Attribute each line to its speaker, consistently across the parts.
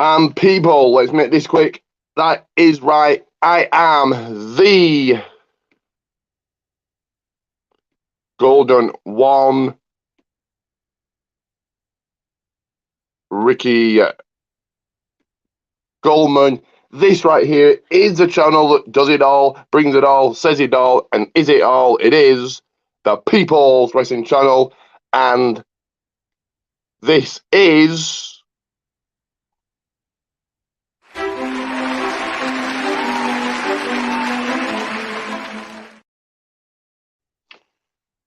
Speaker 1: And people, let's make this quick. That is right. I am the Golden One, Ricky Goldman. This right here is the channel that does it all, brings it all, says it all, and is it all? It is the People's Wrestling Channel, and this is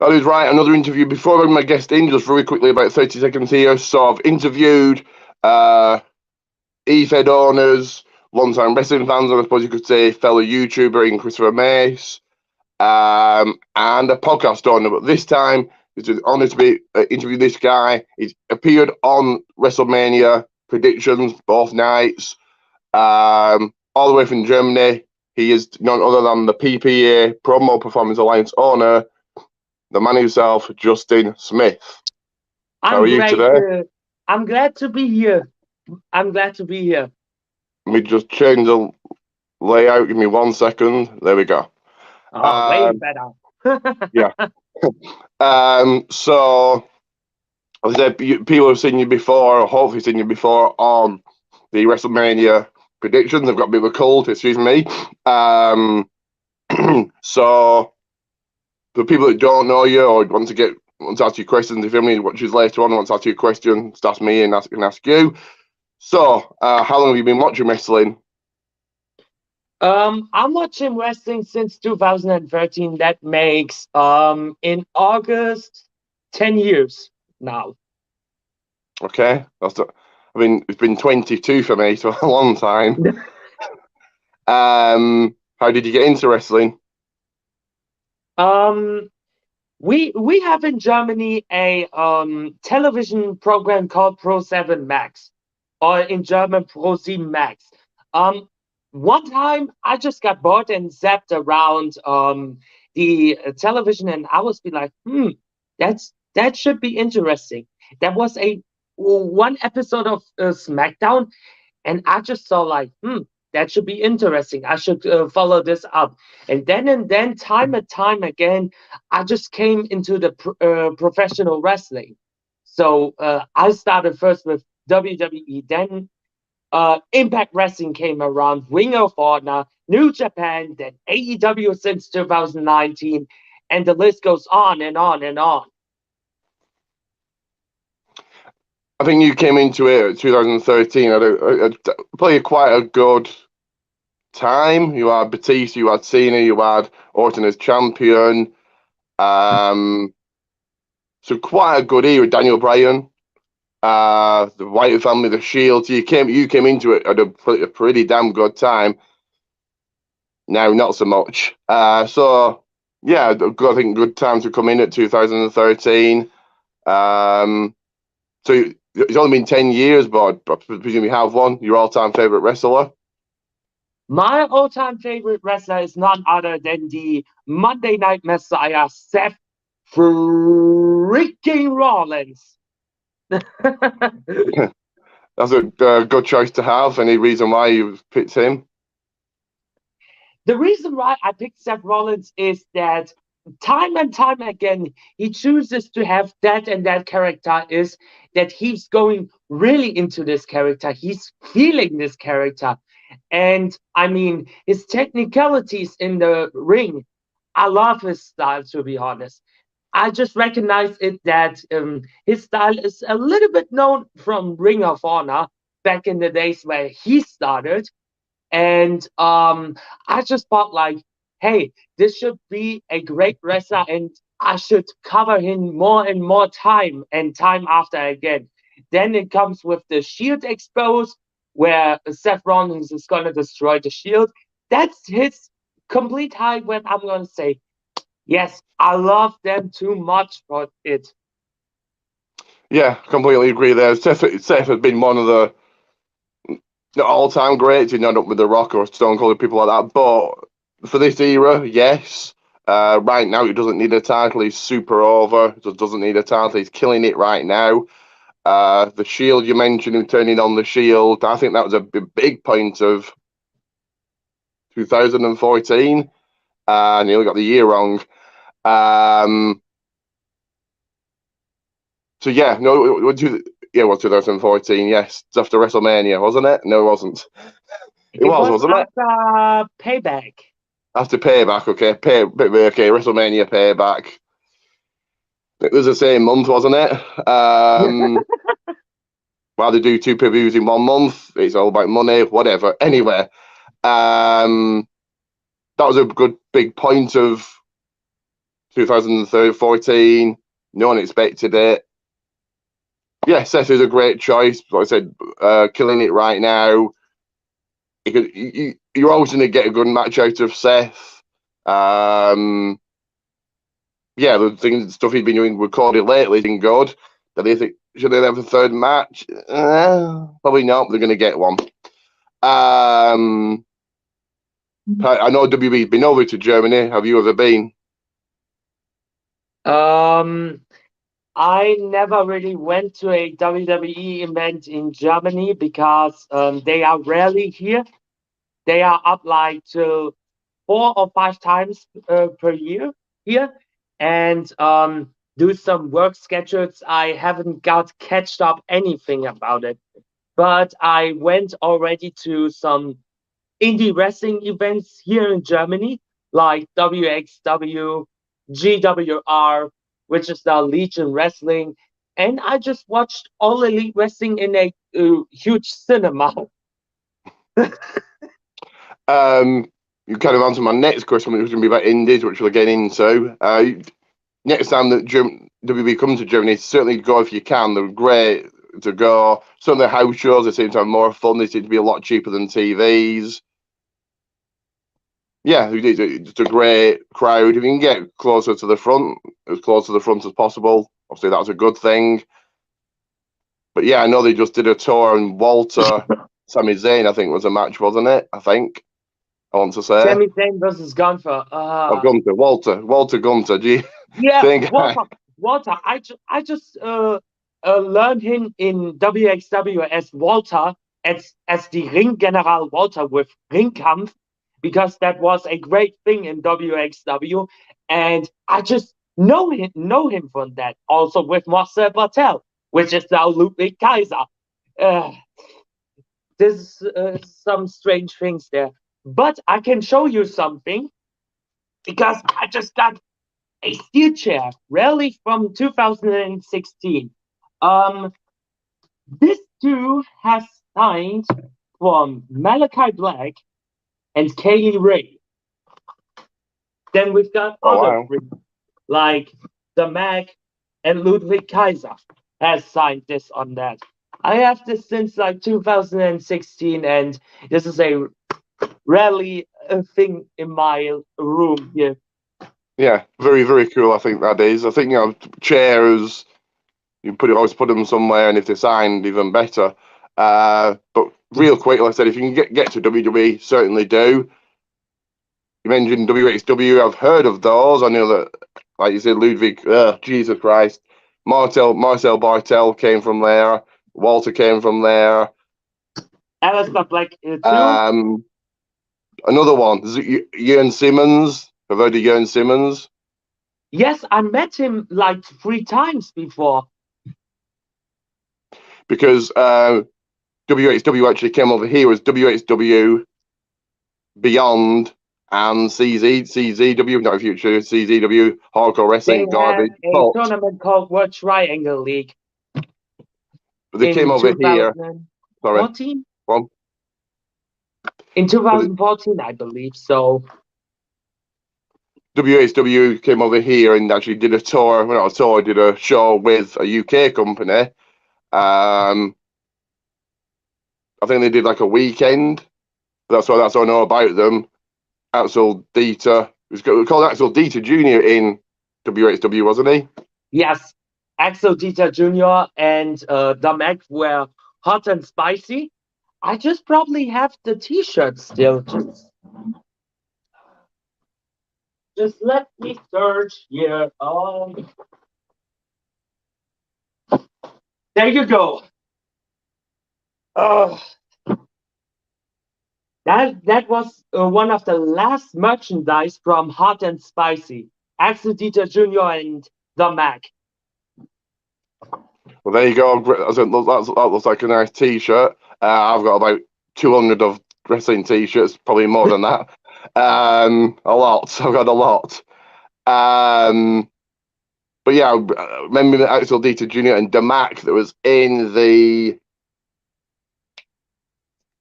Speaker 1: that is right, another interview. Before I bring my guest in, just very quickly, about 30 seconds here. So I've interviewed E-Fed owners, long-time wrestling fans, and I suppose you could say fellow YouTuber in Christopher Mace, and a podcast owner. But this time, it's an honour to be interview this guy. He's appeared on WrestleMania predictions both nights, all the way from Germany. He is none other than the PPA, Promo Performance Alliance owner, the man himself, Justin Smith. How are you today?
Speaker 2: I'm glad to be here. Let
Speaker 1: me just change the layout. Give me 1 second. There we go.
Speaker 2: Way better.
Speaker 1: Yeah. So, as I said, people have seen you before, or hopefully seen you before, on the WrestleMania predictions. They've got a bit of a cold, excuse me. So, for people that don't know you or want to ask you questions, if anybody watches later on wants to ask you a question, just ask me and ask you. So, how long have you been watching wrestling?
Speaker 2: I'm watching wrestling since 2013. That makes in August 10 years now.
Speaker 1: Okay, it's been 22 for me, so a long time. How did you get into wrestling?
Speaker 2: We have in Germany a television program called Pro 7 Max, or in German Pro 7 Max. One time I just got bored and zapped around the television, and I was be like, that should be interesting. That was one episode of SmackDown, and I just saw like, that should be interesting. I should follow this up. And then, time and time again, I just came into the professional wrestling. So I started first with WWE, then Impact Wrestling came around, Ring of Honor, New Japan, then AEW since 2019, and the list goes on and on and on.
Speaker 1: I think you came into it in 2013. I'd play quite a good time. You had Batista, you had Cena, you had Orton as champion. So quite a good era. Daniel Bryan, the White family, the Shield. You came into it at a pretty damn good time. Now, not so much. So yeah, I think good time to come in at 2013. So it's only been 10 years, but I presume you have one. Your all-time favorite wrestler?
Speaker 2: My all-time favorite wrestler is none other than the Monday Night Messiah, Seth freaking Rollins.
Speaker 1: That's a good choice to have. Any reason why you picked him?
Speaker 2: The reason why I picked Seth Rollins is that time and time again, he chooses to have that and that character, is that he's going really into this character. He's feeling this character. And I mean, his technicalities in the ring, I love his style, to be honest. I just recognize it that his style is a little bit known from Ring of Honor back in the days where he started. And I just thought like, hey, this should be a great wrestler, and I should cover him more and more time and time after again. Then it comes with the Shield exposed, where Seth Rollins is going to destroy the Shield. That's his complete high when I'm going to say, yes, I love them too much for it.
Speaker 1: Yeah, completely agree there. Seth has been one of the all-time greats. You end up with The Rock or Stone Cold, people like that. But for this era, yes. Right now, he doesn't need a title. He's super over. He doesn't need a title. He's killing it right now. The Shield you mentioned, him turning on the Shield. I think that was a big point of 2014, and he only got the year wrong. So yeah, no, yeah, it was 2014. Yes, it's after WrestleMania, wasn't it? No, it wasn't. It
Speaker 2: It
Speaker 1: was,
Speaker 2: was
Speaker 1: wasn't it?
Speaker 2: after Payback.
Speaker 1: After Payback, okay, okay, WrestleMania Payback. It was the same month, wasn't it? Why they do two pay-per-views in 1 month? It's all about money, whatever. Anyway, that was a good big point of 2014. No one expected it. Yeah, Seth is a great choice. Like I said, killing it right now. You're always going to get a good match out of Seth. Yeah, the things stuff he's been doing recorded lately has been good. Do they think should they have a third match? Probably not. They're going to get one. I know WWE's been over to Germany. Have you ever been?
Speaker 2: Um, I never really went to a WWE event in Germany because they are rarely here. They are up like to 4 or 5 times per year here, and do some work schedules. I haven't got catched up anything about it, but I went already to some indie wrestling events here in Germany, like WXW, GWR, which is now Legion Wrestling. And I just watched All Elite Wrestling in a huge cinema.
Speaker 1: You kind of answered my next question, which was going to be about indies, which we'll get into. Next time that WB comes to Germany, certainly go if you can. They're great to go. Some of the house shows, they seem to have more fun. They seem to be a lot cheaper than TVs. Yeah, it's a great crowd. If you can get closer to the front, as close to the front as possible, obviously that's a good thing. But yeah, I know they just did a tour, and Walter, Sami Zayn, I think was a match, wasn't it? I think I want to say.
Speaker 2: Sami Zayn versus Gunther.
Speaker 1: Oh, Gunter, Walter Gunter. Do you
Speaker 2: Yeah,
Speaker 1: think?
Speaker 2: Walter. I just learned him in WXW as Walter, as the Ring General Walter with Ringkampf, because that was a great thing in WXW, and I just know him from that. Also with Marcel Bartel, which is now Ludwig Kaiser. Uh, there's some strange things there, but I can show you something because I just got a steel chair, rally from 2016. Um, this too has signed from Malachi Black and Kaylee Ray. Then we've got
Speaker 1: Oh
Speaker 2: other
Speaker 1: wow.
Speaker 2: three, like the Mac and Ludwig Kaiser has signed this on that. I have this since like 2016, and this is a rarely a thing in my room here.
Speaker 1: Yeah, very very cool. I think that is. I think chairs. Always put them somewhere, and if they're signed, even better. But real quick, like I said, if you can get to WWE, certainly do. You mentioned WXW. I've heard of those. I know that, like you said, Ludwig. Jesus Christ, Marcel Bartel came from there. Walter came from there.
Speaker 2: Alistair Black too.
Speaker 1: Um, Another one, Jörn Simmons. I've heard of Jörn Simmons
Speaker 2: Yes, I met him like 3 times before.
Speaker 1: because WXW actually came over here as WXW Beyond and CZW, not Future, CZW, Hardcore
Speaker 2: They
Speaker 1: Wrestling
Speaker 2: had
Speaker 1: Garbage.
Speaker 2: a tournament called World Triangle League
Speaker 1: They came
Speaker 2: in
Speaker 1: over here. Sorry,
Speaker 2: 2014.
Speaker 1: one.
Speaker 2: In
Speaker 1: Was it
Speaker 2: 2014, I believe. So
Speaker 1: WXW came over here and actually did a tour? Well, not a tour, did a show with a UK company. Um, I think they did like a weekend. That's all I know about them. Axel Dieter. He was called Axel Dieter Jr. in WXW, wasn't he?
Speaker 2: yes, Axel Dieter Jr. and the Mac were hot and spicy. I just probably have the T-shirt still. Just let me search here. There you go. Oh, that was one of the last merchandise from Hot and Spicy. Axel Dieter Jr. and the Mac.
Speaker 1: Well, there you go. That looks like a nice T-shirt. I've got about 200 of wrestling T-shirts, probably more than that. A lot. I've got a lot. But yeah, remember Axel Dieter Jr. and Mac that was in the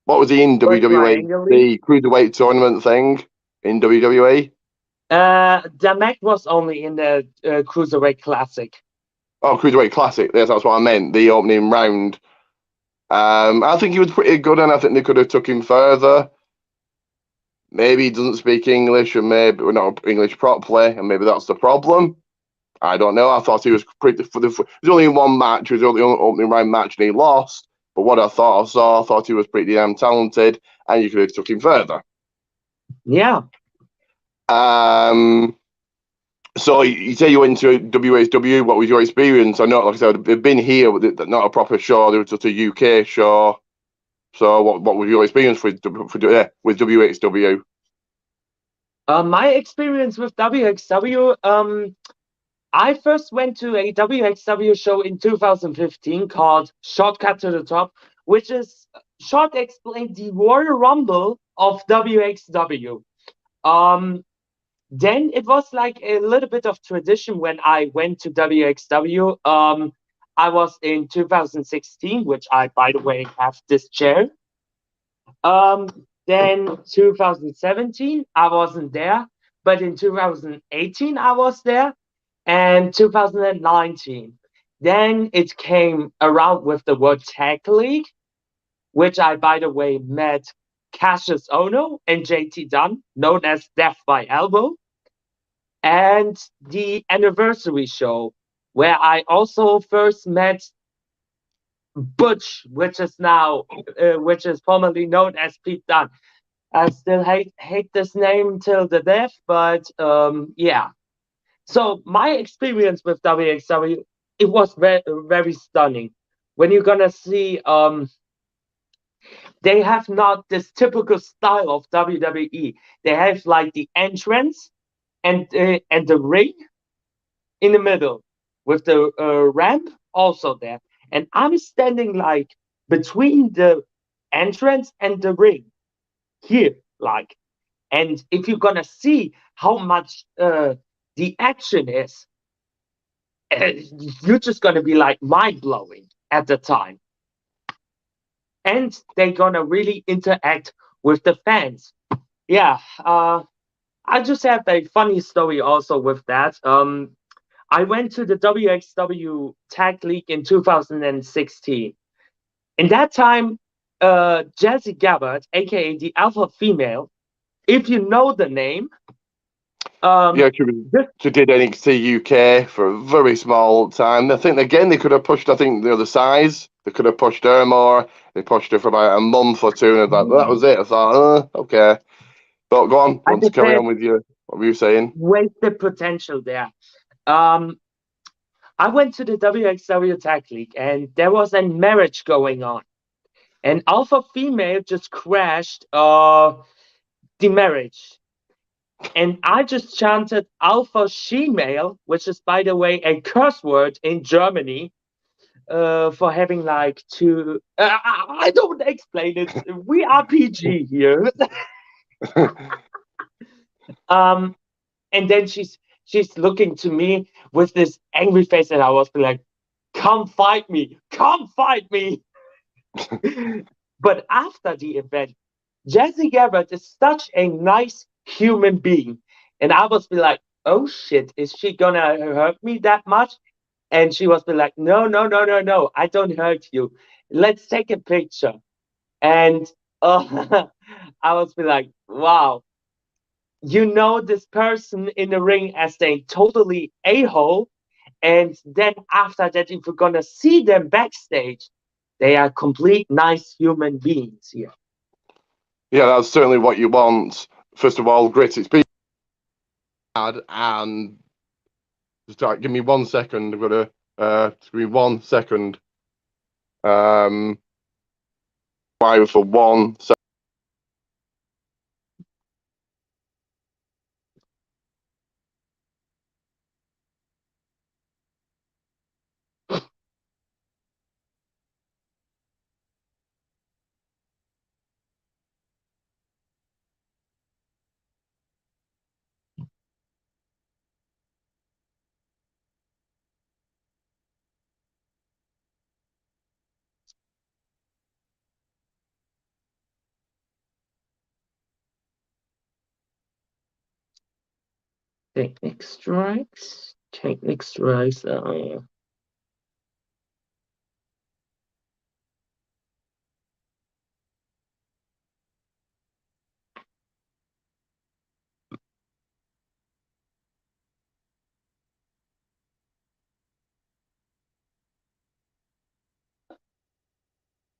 Speaker 1: what was he in
Speaker 2: World
Speaker 1: WWE?
Speaker 2: Triangle League.
Speaker 1: The cruiserweight tournament thing in WWE.
Speaker 2: The Mac was only in the Cruiserweight Classic.
Speaker 1: Oh, cruiserweight classic. Yes, that's what I meant. The opening round. I think he was pretty good, and I think they could have took him further. Maybe he doesn't speak English, and maybe we're not English properly, and maybe that's the problem. I don't know. I thought he was pretty. It was only in one match. It was only an opening round match, and he lost. But what I thought he was pretty damn talented, and you could have took him further.
Speaker 2: Yeah.
Speaker 1: So you say you went to WSW. What was your experience? I know, like I said, they've been here, but not a proper show. They were just a UK show. So what was your experience with WXW?
Speaker 2: My experience with WXW, I first went to a WXW show in 2015 called Shortcut to the Top, which is short explained the Royal Rumble of WXW. Then it was like a little bit of tradition when I went to WXW. I was in 2016, which I, by the way, have this chair. Then 2017, I wasn't there, but in 2018, I was there, and 2019. Then it came around with the World Tag League, which I, by the way, met Cassius Ono and JT Dunn, known as Death by Elbow, and the anniversary show, where I also first met Butch, which is formerly known as Pete Dunne. I still hate this name till the death, but yeah. So my experience with WXW, it was very stunning. When you're gonna see, they have not this typical style of WWE. They have like the entrance and the ring in the middle with the ramp also there, and I'm standing like between the entrance and the ring here, like. And if you're gonna see how much the action is, you're just gonna be like mind blowing at the time. And they're gonna really interact with the fans. Yeah, I just have a funny story also with that. I went to the WXW Tag League in 2016. In that time, Jesse Gabbard, aka the Alpha Female, if you know the name,
Speaker 1: Yeah, she did NXT UK for a very small time. I think again they could have pushed. I think the other size they could have pushed her more. They pushed her for about a month or two, and that was it. I thought, okay, but go on.
Speaker 2: I
Speaker 1: Want to
Speaker 2: just
Speaker 1: carry
Speaker 2: said
Speaker 1: on with you? What were you saying?
Speaker 2: wasted potential there. Um, I went to the WXW Tag League and there was a marriage going on. And Alpha Female just crashed the marriage. And I just chanted Alpha She-Male, which is, by the way, a curse word in Germany for having like two. I don't explain it. We are PG here. um, and then she's looking to me with this angry face, and I was like, "Come fight me! Come fight me!" But after the event, Jesse Garrett is such a nice human being. And I was be like, oh shit, is she gonna hurt me that much? And she was be like, no, no, no, no, no, I don't hurt you. Let's take a picture. And I was be like, wow, you know this person in the ring as a totally a-hole. And then after that, if you're gonna see them backstage, they are complete nice human beings here.
Speaker 1: Yeah, that's certainly what you want. First of all, great experience. And just give me 1 second. I've got to give me 1 second. Five for one. So
Speaker 2: technique strikes. Technique strikes.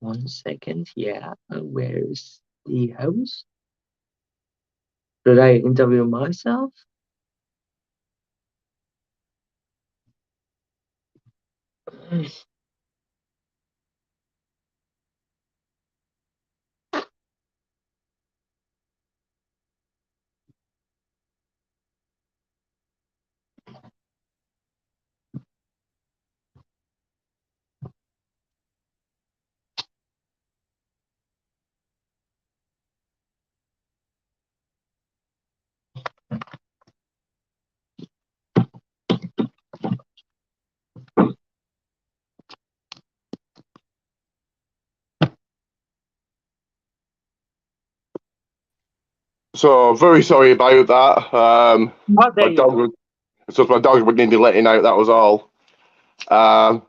Speaker 2: 1 second. Yeah. Where's the host? Should I interview myself?
Speaker 1: very sorry about that.
Speaker 2: Oh, there
Speaker 1: My
Speaker 2: you
Speaker 1: dog
Speaker 2: go.
Speaker 1: was my dog would need letting out. That was all.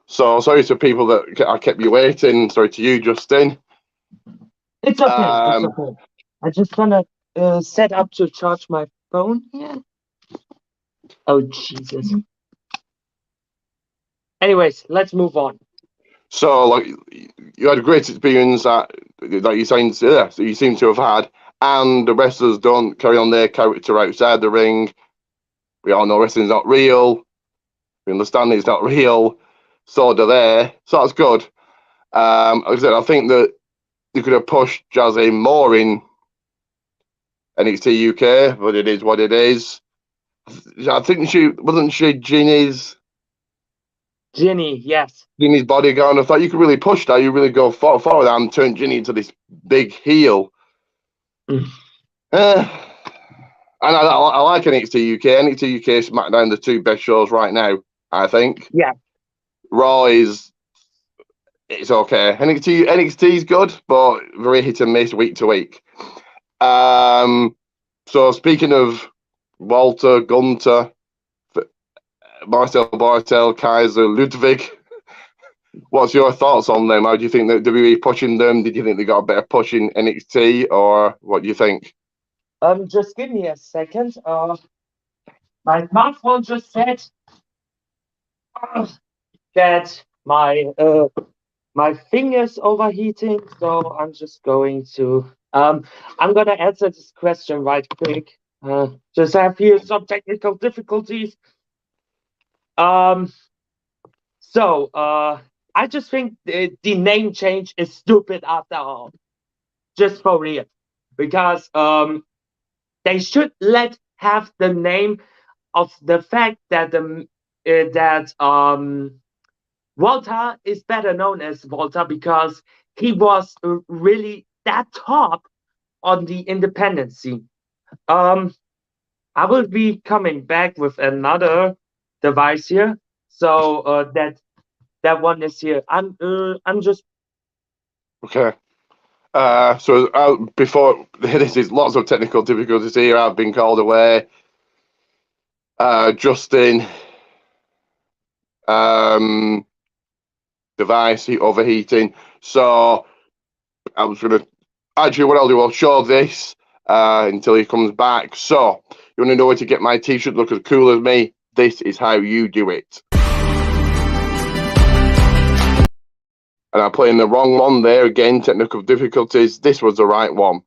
Speaker 1: So sorry to people that I kept you waiting. Sorry to you, Justin.
Speaker 2: It's okay. It's okay. I just gonna set up to charge my phone here. Oh Jesus. Anyways, let's move on.
Speaker 1: So, like, you had a great experience that you seem to have had, and the wrestlers don't carry on their character outside the ring. We all know wrestling's not real. We understand it's not real. So do they. So that's good. Like I said, I think that you could have pushed Jazzy more in NXT UK, but it is what it is. I think she wasn't Ginny's
Speaker 2: Yes.
Speaker 1: bodyguard. I thought you could really push that. You really go forward and turn Ginny into this big heel.
Speaker 2: Mm.
Speaker 1: And I like NXT UK. NXT UK, SmackDown, the two best shows right now, I think.
Speaker 2: Yeah.
Speaker 1: Raw it's okay. NXT is good, but very hit and miss week to week. So speaking of Walter, Gunter, Marcel Bartel, Kaiser, Ludwig, what's your thoughts on them? How do you think that WWE pushing them? Did you think they got a better push in NXT, or what do you think?
Speaker 2: Just give me a second. My smartphone just said that my finger's overheating, so I'm just going to I'm gonna answer this question right quick. Just have here some technical difficulties. So I just think the name change is stupid after all. Just for real. Because they should have the name of the fact that Walter is better known as Walter because he was really that top on the independent scene. I will be coming back with another device here, so that one is here. I'm just
Speaker 1: Okay. So before this is lots of technical difficulties here. I've been called away. Justin, device overheating. So I was gonna actually what I'll do. I'll show this until he comes back. So you want to know where to get my T-shirt look as cool as me? This is how you do it. And I'm playing the wrong one there again. Technical difficulties. This was the right one.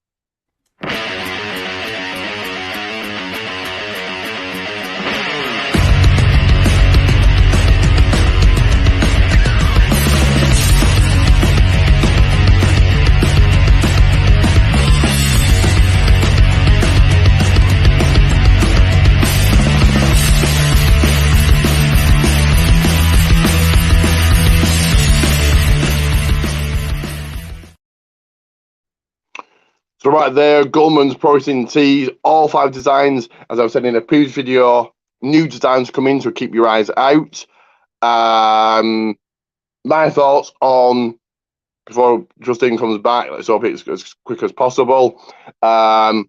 Speaker 1: So right there, Gullman's Protein Teas, all 5 designs. As I was said in a previous video, new designs come in, so keep your eyes out. My thoughts on, before Justin comes back, let's hope it's as quick as possible. WWE's,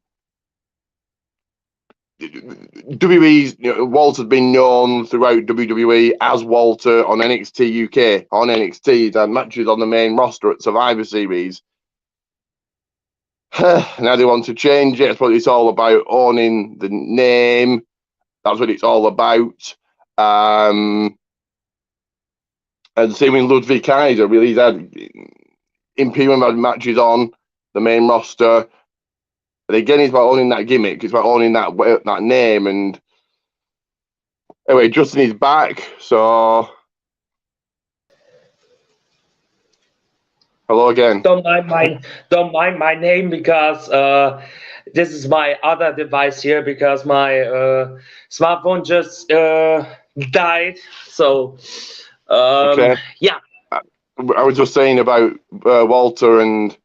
Speaker 1: Walter's been known throughout WWE as Walter on NXT UK. On NXT, he's had matches on the main roster at Survivor Series. Now they want to change it. That's what it's all about, owning the name. That's what it's all about. And same with Ludwig Kaiser, really. He's had Imperium had matches on the main roster. But again, it's about owning that gimmick. It's about owning that name. And anyway, Justin is back. So, hello again.
Speaker 2: Don't mind my name, because this is my other device here, because my smartphone just died. So
Speaker 1: Okay.
Speaker 2: yeah.
Speaker 1: I was just saying about Walter and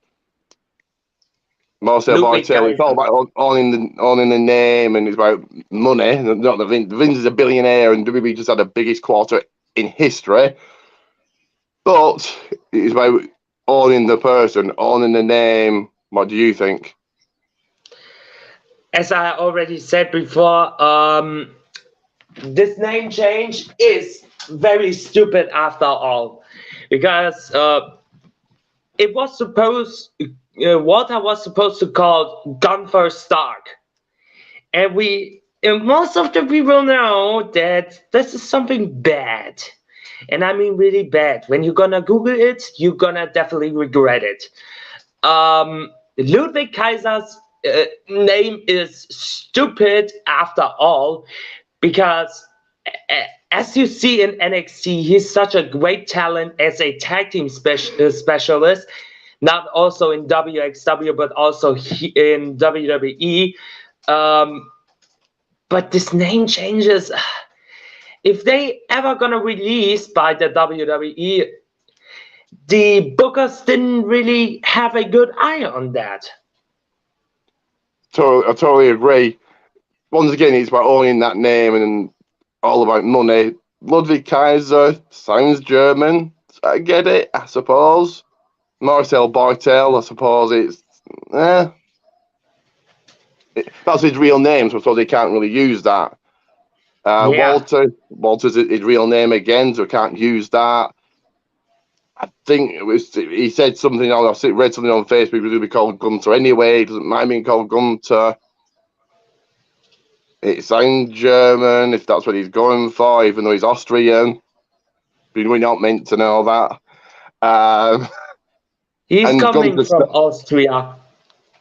Speaker 1: Marcel Bartel. It's all about owning the name, and it's about money. Not the Vince is a billionaire, and WWE just had the biggest quarter in history. But it's about owning the person, owning the name. What do you think?
Speaker 2: As I already said before, this name change is very stupid after all, because it was supposed, Walter was supposed to call Gunther Stark, and most of the people know that this is something bad, and I mean really bad. When you're gonna Google it, you're gonna definitely regret it. Ludwig Kaiser's name is stupid after all, because as you see in NXT, he's such a great talent as a tag team specialist, not also in WXW, but also in WWE. But this name changes, if they ever gonna release by the WWE, the bookers didn't really have a good eye on that.
Speaker 1: I totally agree. Once again, it's about owning that name and all about money. Ludwig Kaiser sounds German. I get it, I suppose. Marcel Bartel, I suppose that's his real name, so I suppose he can't really use that.
Speaker 2: Yeah.
Speaker 1: Walter's his real name again, so he can't use that. I think he said something, I read something on Facebook, he was going to be called Gunter anyway. He doesn't mind being called Gunter. It sounds German, if that's what he's going for, even though he's Austrian. We're not meant to know that.
Speaker 2: He's coming from Austria.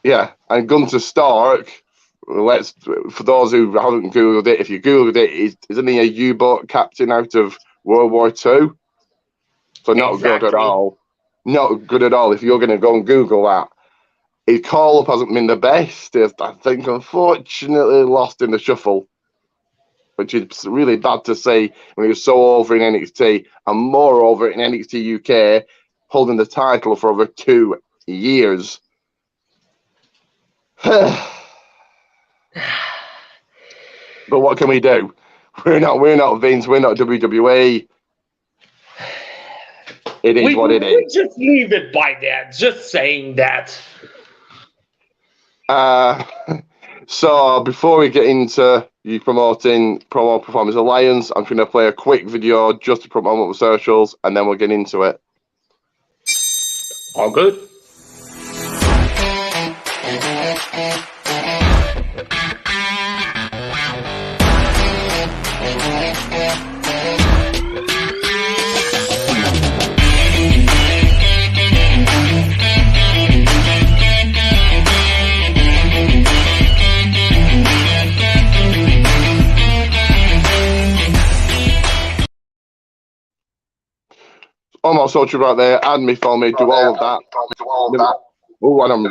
Speaker 1: Yeah, and Gunter Stark, for those who haven't Googled it, if you Googled it, isn't he a U-boat captain out of World War II? So not good at all. Not good at all. If you're going to go and Google that, his call-up hasn't been the best. I think, unfortunately, lost in the shuffle, which is really bad to see when he was so over in NXT, and moreover in NXT UK, holding the title for over 2 years. But what can we do? We're not Vince. We're not WWE. It is what it is.
Speaker 2: We just leave it by that. Just saying that.
Speaker 1: So before we get into you promoting Promo Performance Alliance, I'm going to play a quick video just to promote the socials, and then we'll get into it.
Speaker 2: All good.
Speaker 1: On my social right there, add me, follow me, do all of that. Oh, and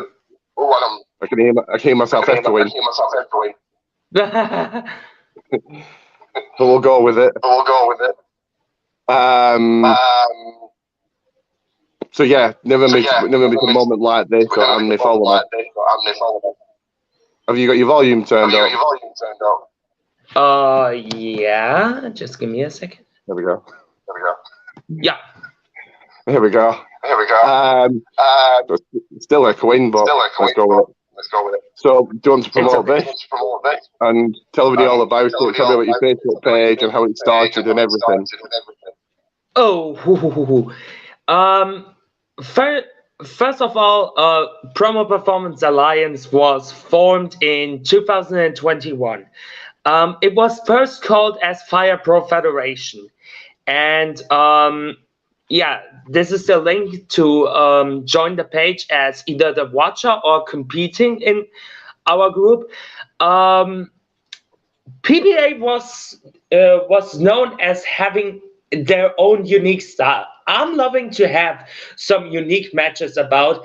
Speaker 1: I can hear myself echoing. So we'll go with it. So yeah, never miss a moment like this and they follow me. Have you got your volume turned up?
Speaker 2: Yeah. Just give me a second.
Speaker 1: There we go.
Speaker 2: Yeah.
Speaker 1: Here we go. Still echoing, but let's go with it. So, do you want to promote this? And tell everybody all about it. Tell me about your Facebook page and how it started and everything.
Speaker 2: Oh, first of all, Promo Performance Alliance was formed in 2021. It was first called as Fire Pro Federation, and yeah, this is the link to join the page as either the watcher or competing in our group. PBA was known as having their own unique style. I'm loving to have some unique matches about.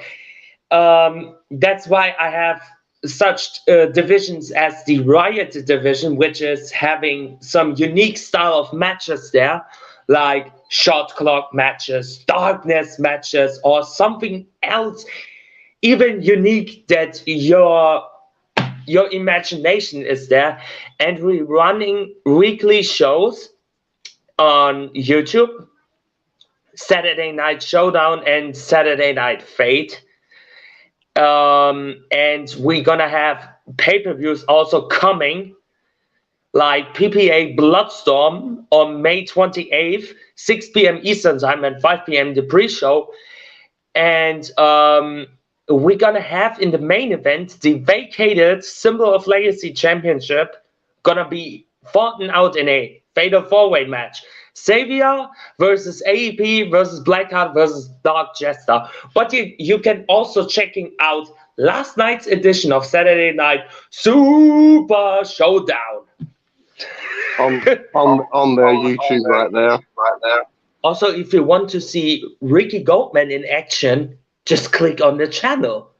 Speaker 2: That's why I have such divisions as the Riot division, which is having some unique style of matches there, like shot clock matches, darkness matches, or something else even unique that your imagination is there. And we're running weekly shows on YouTube, Saturday Night Showdown and Saturday Night Fate. And we're gonna have pay-per-views also coming, like PPA Bloodstorm on May 28th, 6 p.m. Eastern Time and 5 p.m. the pre-show. And we're gonna have in the main event the vacated Symbol of Legacy Championship gonna be fought out in a fatal four-way match. Savior versus AEP versus Blackheart versus Dark Jester. But you can also checking out last night's edition of Saturday Night Super Showdown
Speaker 1: on their YouTube right there.
Speaker 2: Also, if you want to see Ricky Goldman in action, just click on the channel.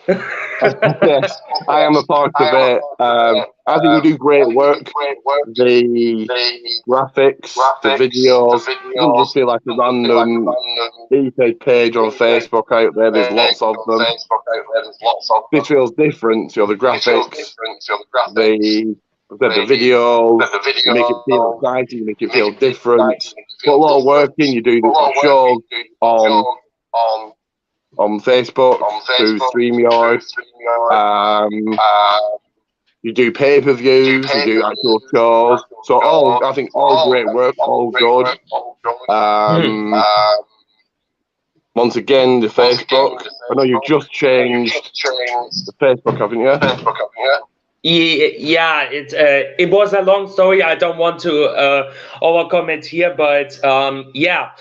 Speaker 1: Yes, I am a part of it. I think you do great work. The graphics, the videos, it doesn't just feel like a random page on Facebook out there. There's lots of them. This feels different. The graphics, the videos, you make it feel exciting, you make it feel different. Put a lot of work in. You do the shows on Facebook, through StreamYard. You do pay-per-views, you do actual shows. So I think all great work, all good. Once again, the Facebook. I know you've just changed the Facebook, haven't you?
Speaker 2: Yeah, it was a long story. I don't want to overcome it here, but yeah.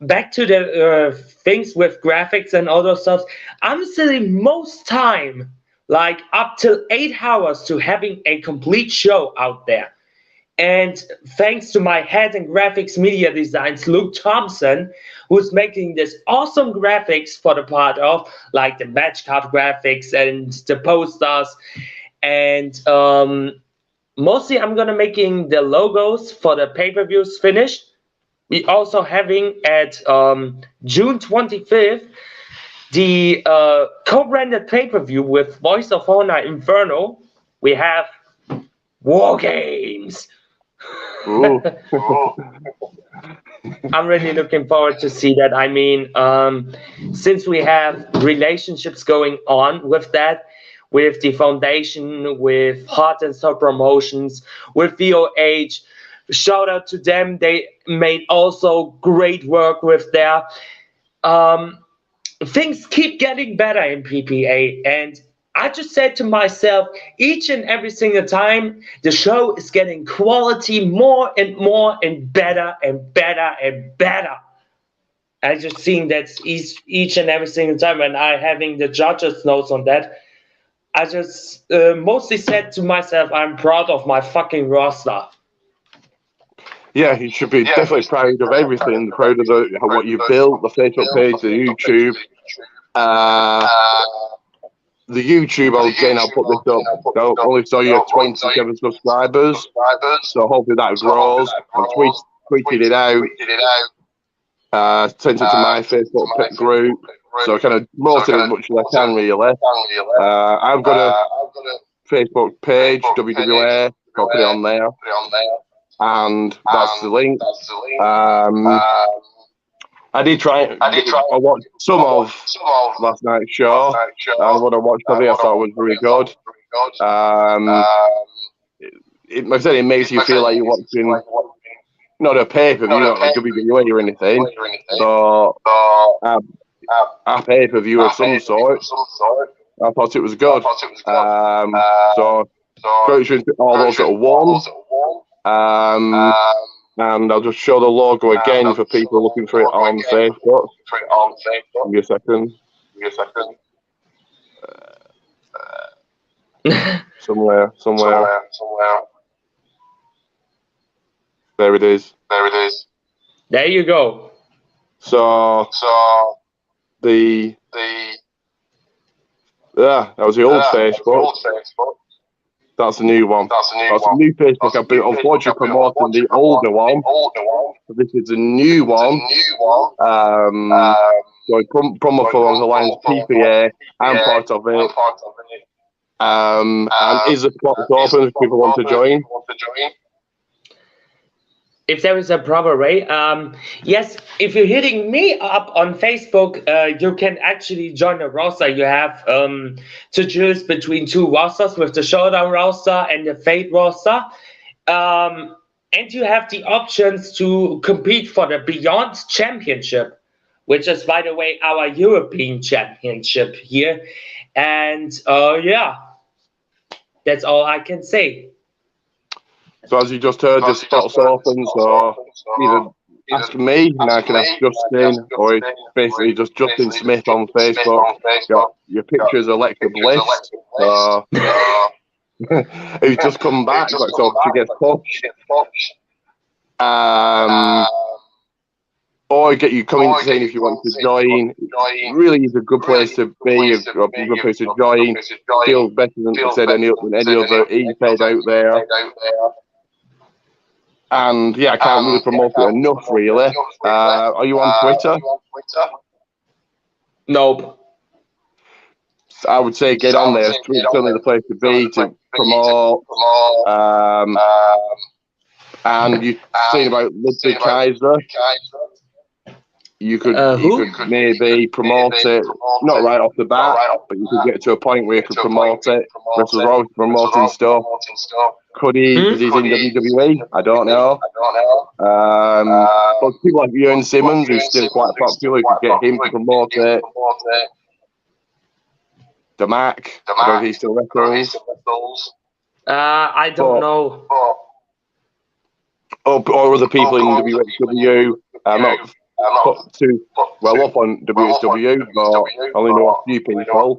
Speaker 2: Back to the things with graphics and all those stuff. I'm sitting most time, like up to 8 hours, to having a complete show out there. And thanks to my head and graphics media designs, Luke Thompson, who's making this awesome graphics for the part of, like the match card graphics and the posters. And mostly I'm gonna making the logos for the pay-per-views finished. We also having at June 25th the co-branded pay-per-view with Voice of Honor Inferno. We have War Games. I'm really looking forward to see that. I mean, since we have relationships going on with that, with the foundation, with Heart and Soul Promotions, with VOH, shout out to them. They made also great work with their things keep getting better in PPA. And I just said to myself, each and every single time, the show is getting quality more and more and better and better and better. I just seeing that each and every single time, and I having the judges' notes on that. I just mostly said to myself, I'm proud of my fucking roster.
Speaker 1: Yeah, you should be definitely proud of everything. Proud of what you built, the Facebook page, the YouTube. The YouTube, I'll put this up. I only saw you have 27 subscribers, so hopefully that grows. I'm tweeting it out. Sent it to my Facebook group, so I kind of promote it as much as I can, really. I've got a Facebook page, WWA, I'll put it on there, and that's the link. I did try. I watched some of last night's show, and what I watched of it, I thought was really good. Like I said, it makes you feel like you're watching not a pay-per-view, not a WWE or anything, but a pay-per-view of some sort. I thought it was good. So congratulations to all those that won. And I'll just show the logo again for people looking for it on Facebook. Give me a second. Somewhere. There it is.
Speaker 2: There you go.
Speaker 1: So that was the old Facebook. That's the new one. That's the new Facebook. I've been unfortunately promoting the older one. So this is the new one. So promo for the Lions PPA. I'm part of it. And is the spot open if people want to join?
Speaker 2: If there is a proper way, yes, if you're hitting me up on Facebook, you can actually join a roster. You have to choose between two rosters, with the Showdown roster and the Fate roster. And you have the options to compete for the Beyond Championship, which is, by the way, our European Championship here. And yeah, that's all I can say.
Speaker 1: So as you just heard, the spot's open, so either ask me and I can ask Justin, or it's basically just Justin Smith on Facebook. Got your pictures, Alexa Bliss, so who's just come back, so she gets pushed. Or get you coming saying if you want to join. It really is a good place to be, a good place to join. Feels better than any other E-Fed out there. And yeah, I can't really promote it enough, really. Are you on Twitter?
Speaker 2: Nope.
Speaker 1: I would say get on there. It's certainly the place to be to promote. And you've seen about Ludwig Kaiser. You could maybe promote it, not right off the bat, but you could get to a point where you could promote it. Wrestlers are always promoting stuff. Could he, because he's in WWE? I don't know. But people like Jørn Simmons, who's still quite popular, you could get him to promote it. The Mac, I don't know if he still wrestles.
Speaker 2: I don't know.
Speaker 1: Or other people in WXW. I'm not put too well up on WXW, but I only know a few people.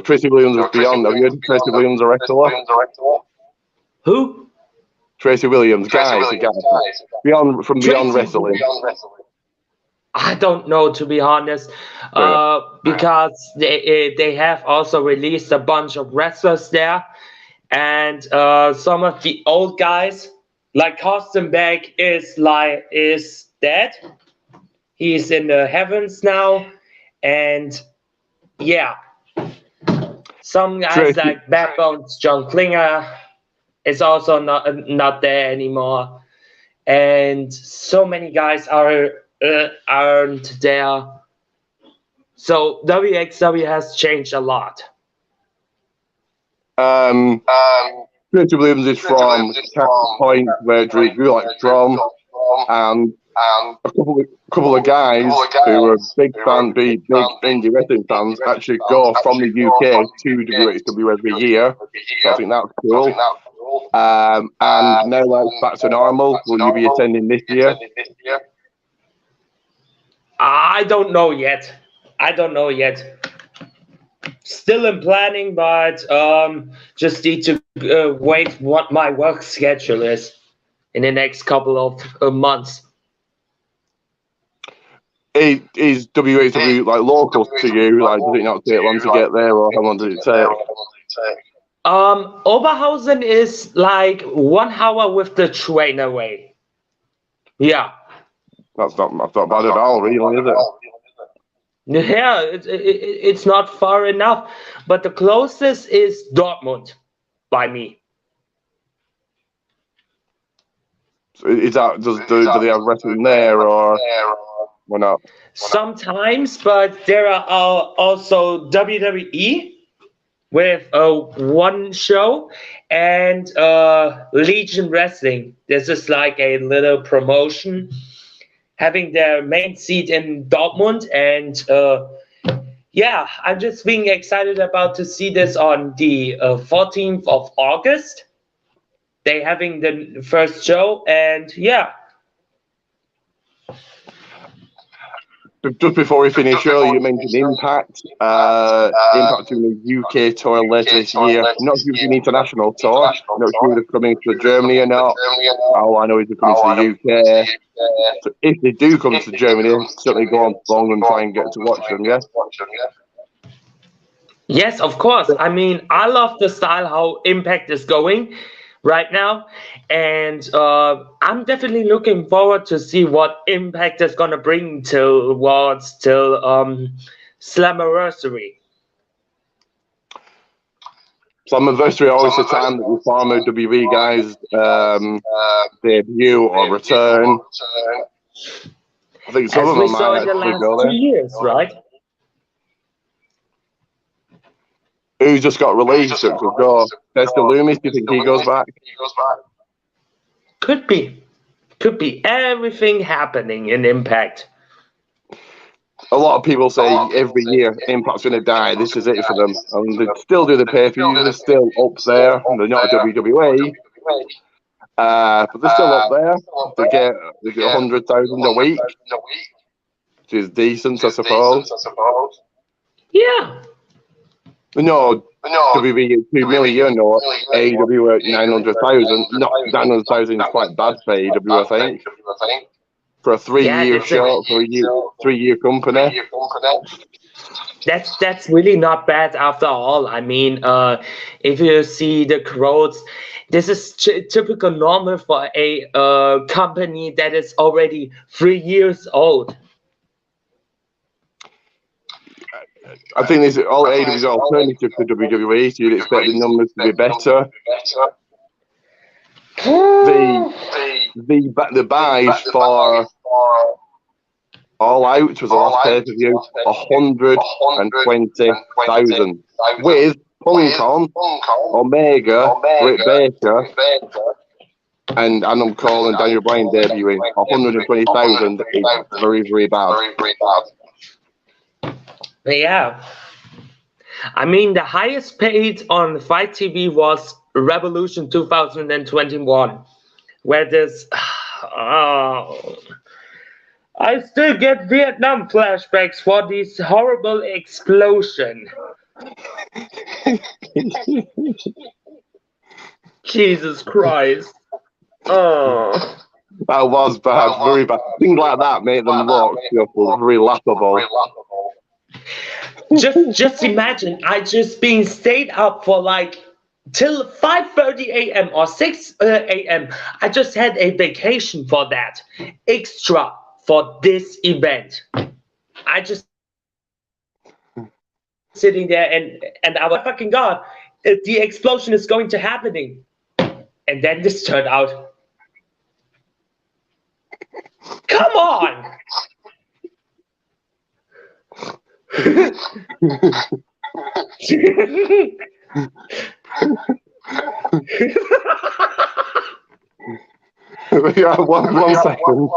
Speaker 1: Tracy Williams was Beyond. Have you heard of Tracy Williams, a wrestler?
Speaker 2: Who?
Speaker 1: Tracy Williams, guys. Beyond Wrestling.
Speaker 2: I don't know, to be honest, because they have also released a bunch of wrestlers there, and some of the old guys, like Kostenbeck, is dead. He's in the heavens now, and yeah, some guys like Backbones, John Klinger, is also not there anymore, and so many guys aren't there. So WXW has changed a lot.
Speaker 1: Tracy Williams is from Point, where Drew Gulak's from, and a couple of guys who are big indie wrestling fans actually go from the UK to WXW every year. So I think that's cool. And now that's back to normal. Will you be attending this year?
Speaker 2: I don't know yet. Still in planning, but just need to wait what my work schedule is in the next couple of months.
Speaker 1: Is WXW like local to you? Like, does it not take long to get there, or how long does it take?
Speaker 2: Oberhausen is like 1 hour with the train away. Yeah.
Speaker 1: That's not bad at all, really, is it?
Speaker 2: Yeah, it's not far enough, but the closest is Dortmund by me.
Speaker 1: So is that do they have wrestling there or not?
Speaker 2: Sometimes, but there are also WWE with one show and Legion Wrestling. This is like a little promotion having their main seat in Dortmund, and yeah, I'm just being excited about to see this on the 14th of August. They having the first show, and yeah.
Speaker 1: Just before we finish earlier, you mentioned Impact. Impact doing the UK tour later this year. Not sure if an international tour. Not sure if they're coming to Germany or not. All I know is they're coming to the UK. So if they do come to Germany, certainly go on long and try and get to watch them, yeah?
Speaker 2: Yes, of course. I mean, I love the style how Impact is going right now, and I'm definitely looking forward to see what Impact is gonna bring towards till Slammiversary.
Speaker 1: Slammiversary always the time that the former WB guys debut or return. I think some
Speaker 2: As
Speaker 1: of
Speaker 2: we
Speaker 1: them
Speaker 2: saw
Speaker 1: might
Speaker 2: in the
Speaker 1: actually
Speaker 2: last
Speaker 1: go
Speaker 2: 2
Speaker 1: there.
Speaker 2: years, right?
Speaker 1: Who's just got released that could go? Dexter Loomis, do you think he goes back?
Speaker 2: Could be. Could be everything happening in Impact.
Speaker 1: A lot of people say every year Impact's going to die. This is it for them. And they still do the pay-per-views. They're still up there. They're not WWE. But they're still up there. They get 100,000 a week, which is decent, I suppose.
Speaker 2: Yeah.
Speaker 1: No, WB gets 2 million or AEW at 900,000. Not 900,000 is quite bad for AEW, I think. For a 3-year show, for a 3-year company.
Speaker 2: That's really not bad after all. I mean, if you see the growth, this is typical normal for a company that is already 3 years old.
Speaker 1: I think this all AEW is alternative to WWE, so you'd expect the numbers to be better. The buys for All Out was the last pay-per-view, 120,000, with Punk on, Omega, Britt Baker, and Adam Cole and Daniel Bryan debuting. 120,000 is very, very bad.
Speaker 2: Yeah. I mean, the highest paid on Fight TV was Revolution 2021, where this. I still get Vietnam flashbacks for this horrible explosion. Jesus Christ. Oh.
Speaker 1: That was bad, very bad. Things like that make them look very laughable.
Speaker 2: Just imagine, I just been stayed up for like till 5:30 a.m. or 6 a.m. I just had a vacation for that, extra for this event. I just sitting there and I was fucking god, the explosion is going to happening, and then this turned out. Come on.
Speaker 1: Yeah, one second.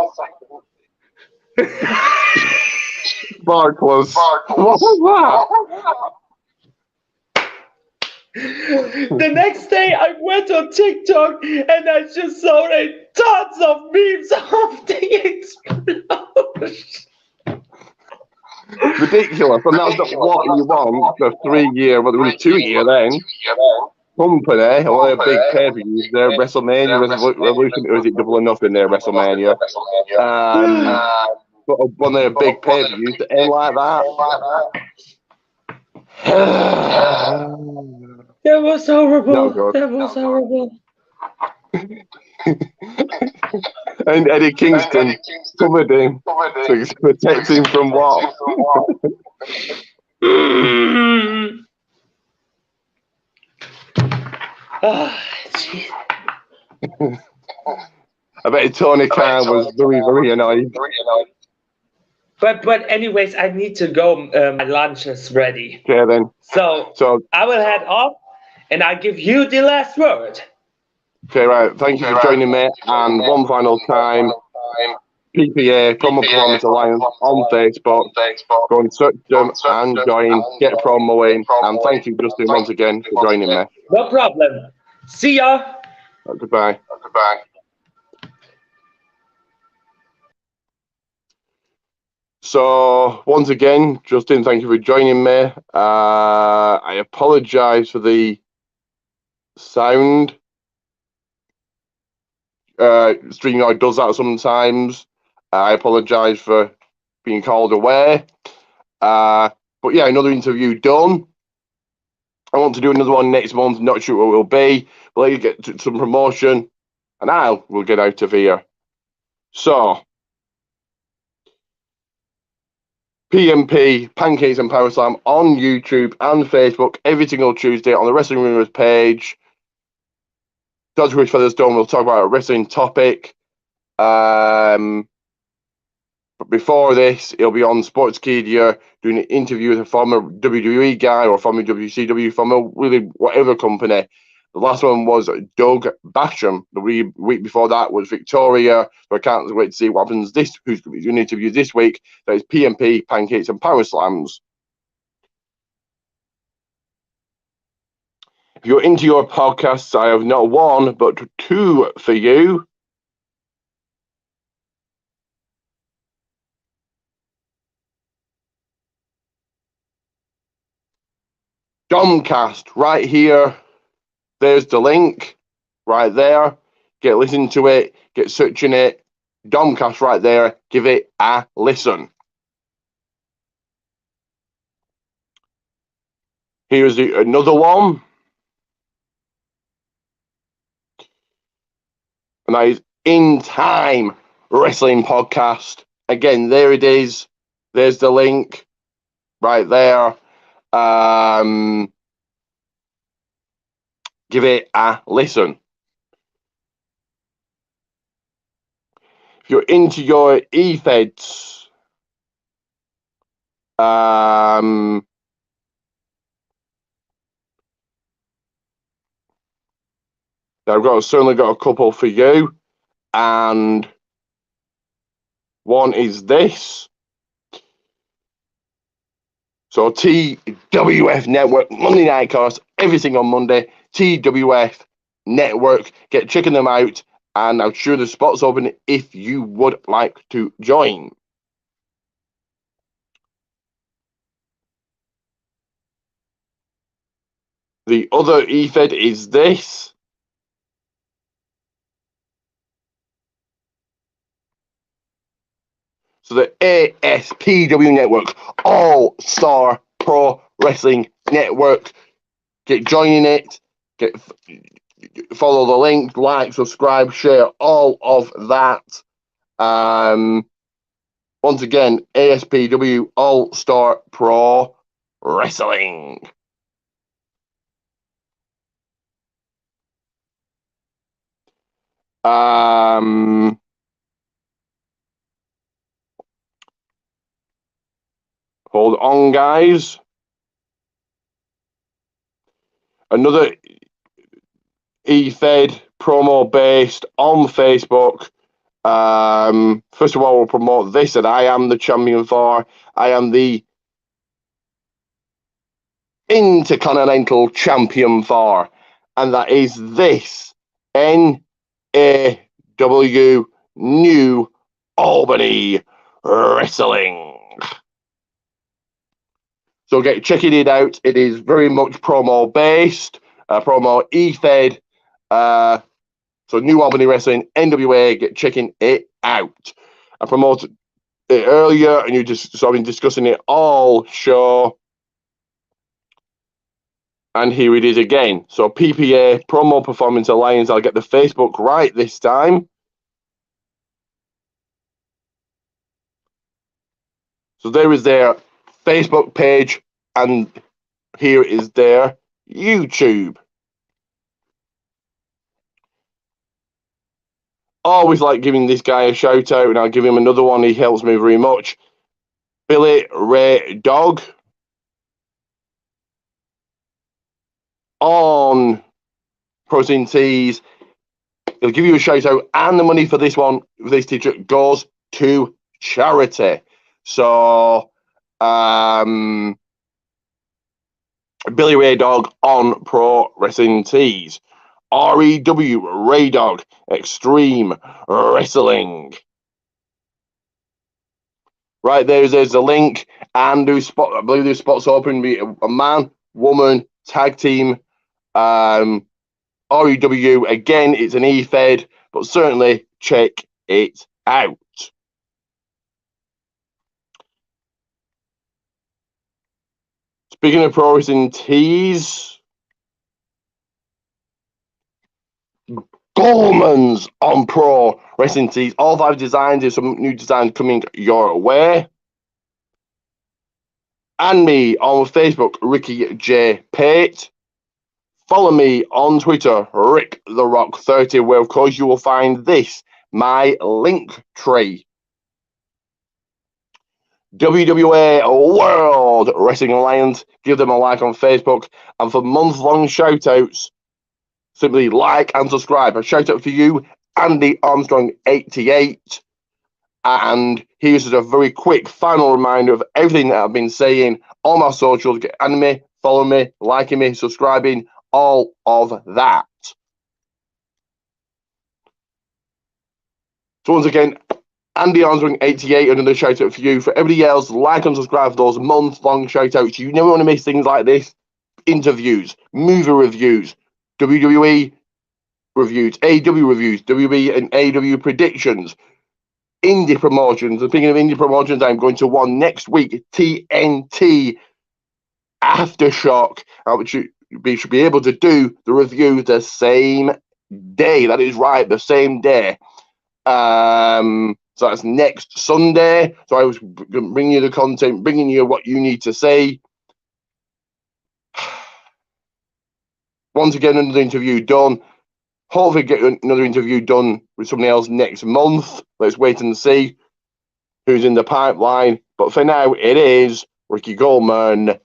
Speaker 1: Mark was. What was that?
Speaker 2: The next day I went on TikTok and I just saw tons of memes of the explosion.
Speaker 1: Ridiculous, and that's not what you want for 3-year, well, it was 2-year then. Company, one of their big pay-per-views, their WrestleMania Revolution, or is it Double or Nothing there, WrestleMania? But one of their big pay-per-views to end like that.
Speaker 2: That was horrible.
Speaker 1: Not
Speaker 2: That was horrible.
Speaker 1: good. And Eddie Kingston covered him to protect him from what?
Speaker 2: Ah, jeez.
Speaker 1: I bet Tony Khan was very, very annoyed.
Speaker 2: But anyways, I need to go. My lunch is ready.
Speaker 1: Okay, then.
Speaker 2: So
Speaker 1: So,
Speaker 2: I will head off, and I give you the last word.
Speaker 1: okay, right. Thank you for joining me. And one final time, PPA, Promo Performance Alliance on Facebook. Go and search them and join, get a promo in. And thank you, Justin, once again for joining me.
Speaker 2: No problem. See ya.
Speaker 1: Goodbye. So, once again, Justin, thank you for joining me. I apologise for the sound. StreamYard does that sometimes. I apologise for being called away. But yeah, another interview done. I want to do another one next month. Not sure what it will be. But let you get to some promotion, and we'll get out of here. So, PMP, Pancakes and Power Slam on YouTube and Facebook every single Tuesday on the Wrestling Rumors page. Dodge Wish Featherstone, we'll talk about a wrestling topic. But before this, he'll be on Sportskeeda doing an interview with a former WWE guy or former WCW, former really whatever company. The last one was Doug Basham. The week before that was Victoria. So I can't wait to see what happens who's doing an interview this week. That is PMP, Pancakes and Power Slams. If you're into your podcasts, I have not one, but two for you. Domcast, right here. There's the link, right there. Get listening to it, get searching it. Domcast, right there. Give it a listen. Here's another one. And that is In Time Wrestling Podcast. Again, there it is. There's the link right there. Give it a listen. If you're into your e-feds, I've certainly got a couple for you. And one is this. So TWF Network, Monday Night Cars, everything on Monday. TWF Network, checking them out, and I'm sure the spot's open if you would like to join. The other EFED is this. So the ASPW Network, All Star Pro Wrestling Network. Get joining it. Follow the link, like, subscribe, share, all of that. Once again, ASPW All Star Pro Wrestling. Hold on, guys. Another eFed promo based on Facebook. First of all, we'll promote this that I am the champion for. I am the Intercontinental Champion for, and that is this NAW New Albany Wrestling. So get checking it out. It is very much promo based, promo e-fed. So New Albany Wrestling, NWA, get checking it out. I promoted it earlier, and you just so I've been discussing it all show. And here it is again. So PPA, Promo Performance Alliance, I'll get the Facebook right this time. So there is their Facebook page, and here is their YouTube. Always like giving this guy a shout out, and I'll give him another one. He helps me very much. Billy Ray Dog on Protein Teas. He'll give you a shout out, and the money for this one, this t-shirt, goes to charity. So, Billy Ray Dog on Pro Wrestling Tees. REW Ray Dog Extreme Wrestling. Right there's the link, and I believe there's spots open. Be a man, woman, tag team. REW again. It's an E-Fed, but certainly check it out. Speaking of Pro Wrestling Tees, Gorman's on Pro Wrestling Tees. All 5 designs. There's some new designs coming your way. And me on Facebook, Ricky J. Pate. Follow me on Twitter, Rick the Rock 30, where of course you will find this, my link tree. WWA World Wrestling Alliance. Give them a like on Facebook. And for month-long shout-outs, simply like and subscribe. A shout-out for you, Andy Armstrong 88. And here's just a very quick final reminder of everything that I've been saying on my socials. Get anime, follow me, liking me, subscribing, all of that. So once again, Andy Armstrong 88, another shout out for you. For everybody else, like and subscribe for those month-long shout outs. You never want to miss things like this. Interviews, movie reviews, WWE reviews, AEW reviews, WB and AEW predictions, indie promotions. Speaking of indie promotions, I'm going to one next week, TNT Aftershock, which we should be able to do the review the same day. That is right, the same day. So that's next Sunday. So I was bringing you the content, bringing you what you need to say. Once again, another interview done. Hopefully get another interview done with somebody else next month. Let's wait and see who's in the pipeline. But for now, it is Ricky Goldman